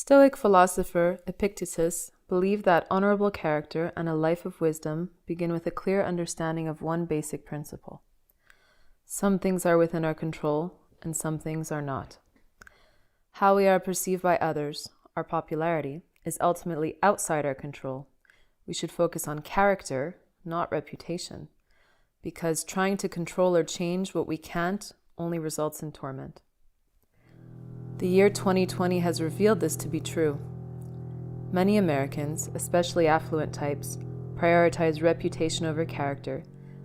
Stoic philosopher Epictetus believed that honorable character and a life of wisdom begin with a clear understanding of one basic principle. Some things are within our control, and some things are not. How we are perceived by others, our popularity, is ultimately outside our control. We should focus on character, not reputation, because trying to control or change what we can't only results in torment. The year 2020 has revealed this to be true. Many Americans, especially affluent types, prioritize reputation over character,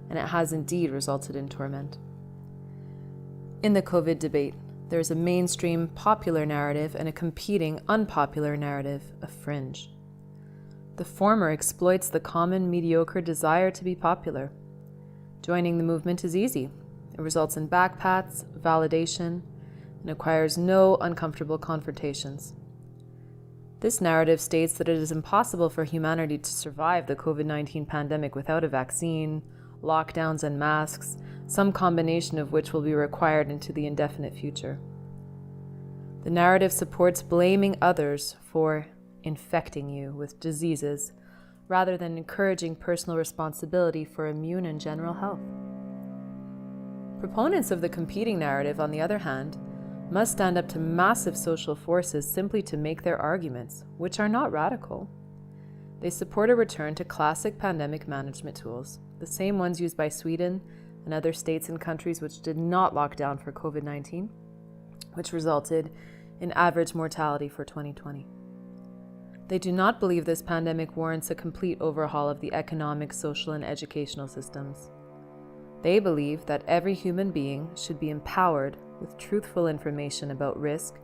and it has indeed resulted in torment. In the COVID debate, there is a mainstream popular narrative and a competing unpopular narrative, a fringe. The former exploits the common mediocre desire to be popular. Joining the movement is easy. It results in backpats, validation, and acquires no uncomfortable confrontations. This narrative states that it is impossible for humanity to survive the COVID-19 pandemic without a vaccine, lockdowns, and masks, some combination of which will be required into the indefinite future. The narrative supports blaming others for infecting you with diseases, rather than encouraging personal responsibility for immune and general health. Proponents of the competing narrative, on the other hand, must stand up to massive social forces simply to make their arguments, which are not radical. They support a return to classic pandemic management tools, the same ones used by Sweden and other states and countries which did not lock down for COVID-19, which resulted in average mortality for 2020. They do not believe this pandemic warrants a complete overhaul of the economic, social, and educational systems. They believe that every human being should be empowered with truthful information about risk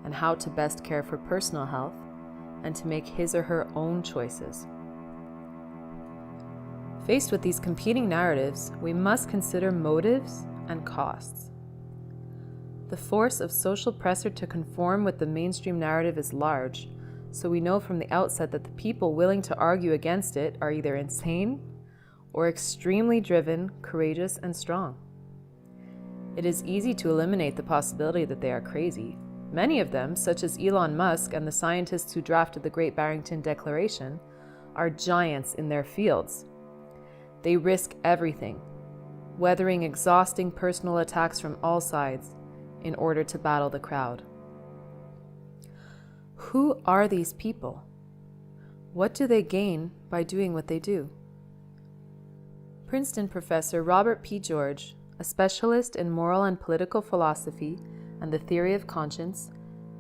and how to best care for personal health and to make his or her own choices. Faced with these competing narratives, we must consider motives and costs. The force of social pressure to conform with the mainstream narrative is large, so we know from the outset that the people willing to argue against it are either insane or extremely driven, courageous, and strong. It is easy to eliminate the possibility that they are crazy. Many of them, such as Elon Musk and the scientists who drafted the Great Barrington Declaration, are giants in their fields. They risk everything, weathering exhausting personal attacks from all sides in order to battle the crowd. Who are these people? What do they gain by doing what they do? Princeton professor Robert P. George, a specialist in moral and political philosophy and the theory of conscience,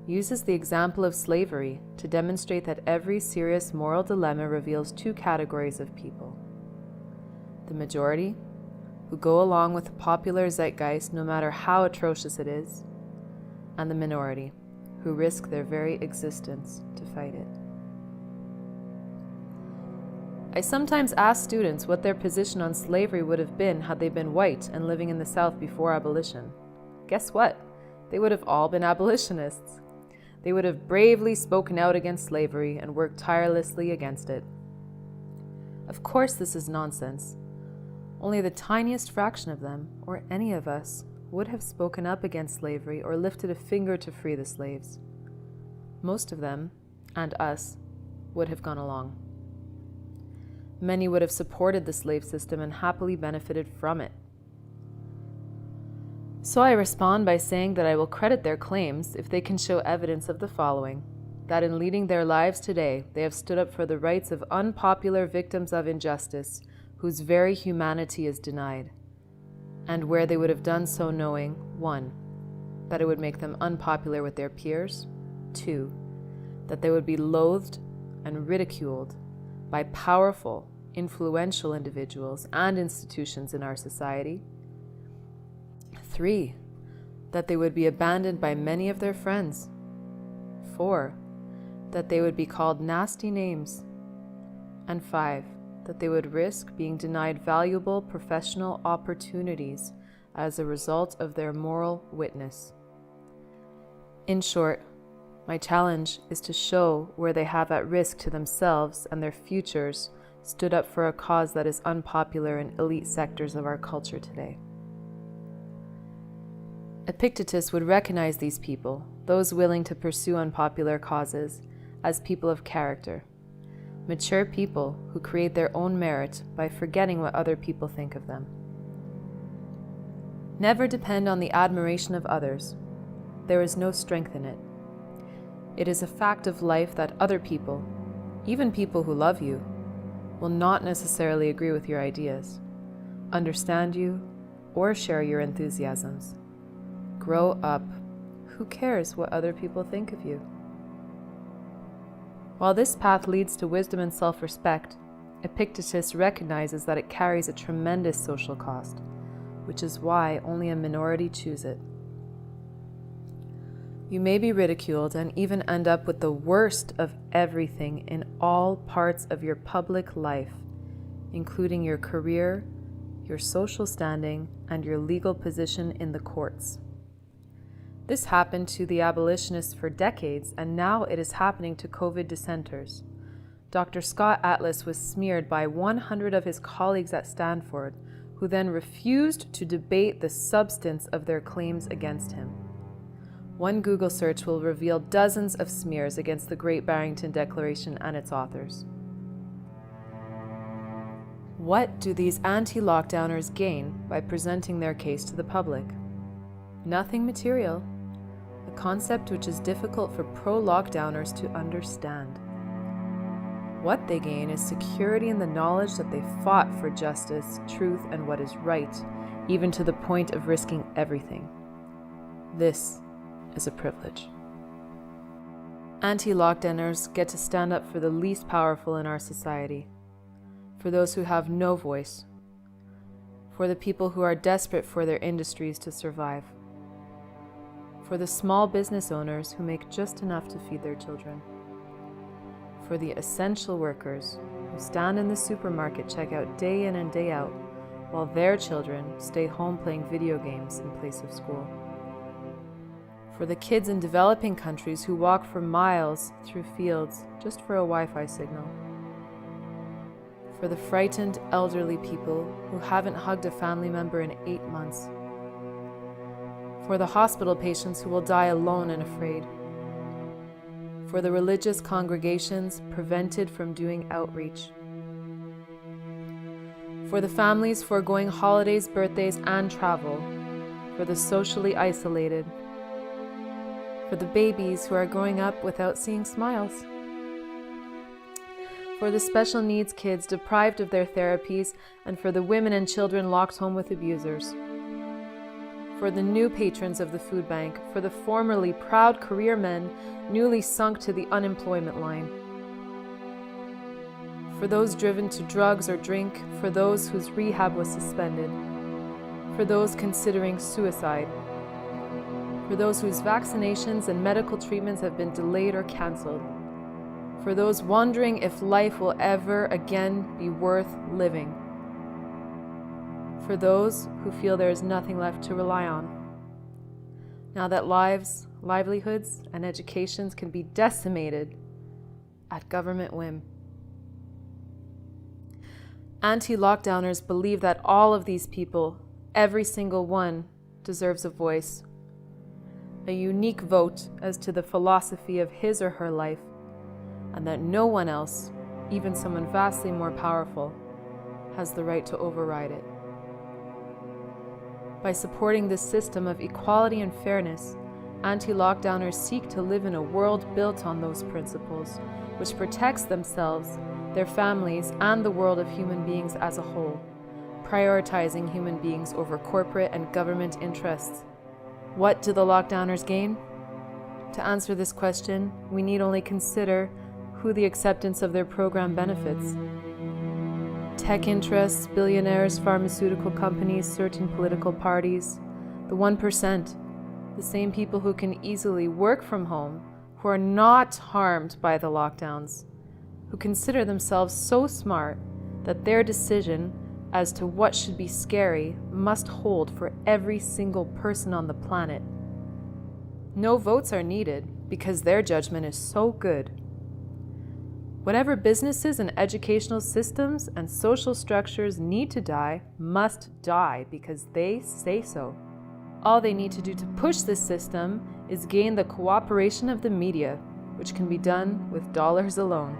uses the example of slavery to demonstrate that every serious moral dilemma reveals two categories of people: the majority, who go along with the popular zeitgeist no matter how atrocious it is, and the minority, who risk their very existence to fight it. I sometimes ask students what their position on slavery would have been had they been white and living in the South before abolition. Guess what? They would have all been abolitionists. They would have bravely spoken out against slavery and worked tirelessly against it. Of course, this is nonsense. Only the tiniest fraction of them, or any of us, would have spoken up against slavery or lifted a finger to free the slaves. Most of them, and us, would have gone along. Many would have supported the slave system and happily benefited from it. So I respond by saying that I will credit their claims if they can show evidence of the following: that in leading their lives today, they have stood up for the rights of unpopular victims of injustice whose very humanity is denied, and where they would have done so knowing, 1, that it would make them unpopular with their peers, 2, that they would be loathed and ridiculed by powerful, influential individuals and institutions in our society, 3, that they would be abandoned by many of their friends, 4, that they would be called nasty names, and 5, that they would risk being denied valuable professional opportunities as a result of their moral witness. In short, my challenge is to show where they have at risk to themselves and their futures stood up for a cause that is unpopular in elite sectors of our culture today. Epictetus would recognize these people, those willing to pursue unpopular causes, as people of character. Mature people who create their own merit by forgetting what other people think of them. Never depend on the admiration of others. There is no strength in it. It is a fact of life that other people, even people who love you, will not necessarily agree with your ideas, understand you, or share your enthusiasms. Grow up. Who cares what other people think of you? While this path leads to wisdom and self-respect, Epictetus recognizes that it carries a tremendous social cost, which is why only a minority choose it. You may be ridiculed and even end up with the worst of everything in all parts of your public life, including your career, your social standing, and your legal position in the courts. This happened to the abolitionists for decades, and now it is happening to COVID dissenters. Dr. Scott Atlas was smeared by 100 of his colleagues at Stanford, who then refused to debate the substance of their claims against him. One Google search will reveal dozens of smears against the Great Barrington Declaration and its authors. What do these anti-lockdowners gain by presenting their case to the public? Nothing material, a concept which is difficult for pro-lockdowners to understand. What they gain is security in the knowledge that they fought for justice, truth, and what is right, even to the point of risking everything. This is a privilege. Anti-lockdowners get to stand up for the least powerful in our society, for those who have no voice, for the people who are desperate for their industries to survive, for the small business owners who make just enough to feed their children, for the essential workers who stand in the supermarket checkout day in and day out while their children stay home playing video games in place of school, for the kids in developing countries who walk for miles through fields just for a Wi-Fi signal, for the frightened elderly people who haven't hugged a family member in 8 months, for the hospital patients who will die alone and afraid, for the religious congregations prevented from doing outreach, for the families foregoing holidays, birthdays, and travel, for the socially isolated, for the babies who are growing up without seeing smiles, for the special needs kids deprived of their therapies, and for the women and children locked home with abusers, for the new patrons of the food bank, for the formerly proud career men newly sunk to the unemployment line, for those driven to drugs or drink, for those whose rehab was suspended, for those considering suicide, for those whose vaccinations and medical treatments have been delayed or canceled, for those wondering if life will ever again be worth living, for those who feel there is nothing left to rely on, now that lives, livelihoods, and educations can be decimated at government whim. Anti-lockdowners believe that all of these people, every single one, deserves a voice, a unique vote as to the philosophy of his or her life, and that no one else, even someone vastly more powerful, has the right to override it. By supporting this system of equality and fairness, anti-lockdowners seek to live in a world built on those principles, which protects themselves, their families, and the world of human beings as a whole, prioritizing human beings over corporate and government interests. What do the lockdowners gain? To answer this question, we need only consider who the acceptance of their program benefits. Tech interests, billionaires, pharmaceutical companies, certain political parties, the 1%, the same people who can easily work from home, who are not harmed by the lockdowns, who consider themselves so smart that their decision as to what should be scary must hold for every single person on the planet. No votes are needed because their judgment is so good. Whatever businesses and educational systems and social structures need to die must die because they say so. All they need to do to push this system is gain the cooperation of the media, which can be done with dollars alone.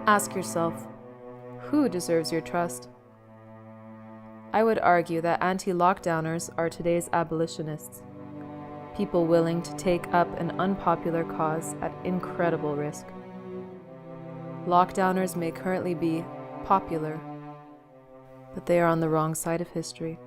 Ask yourself, who deserves your trust? I would argue that anti-lockdowners are today's abolitionists, people willing to take up an unpopular cause at incredible risk. Lockdowners may currently be popular, but they are on the wrong side of history.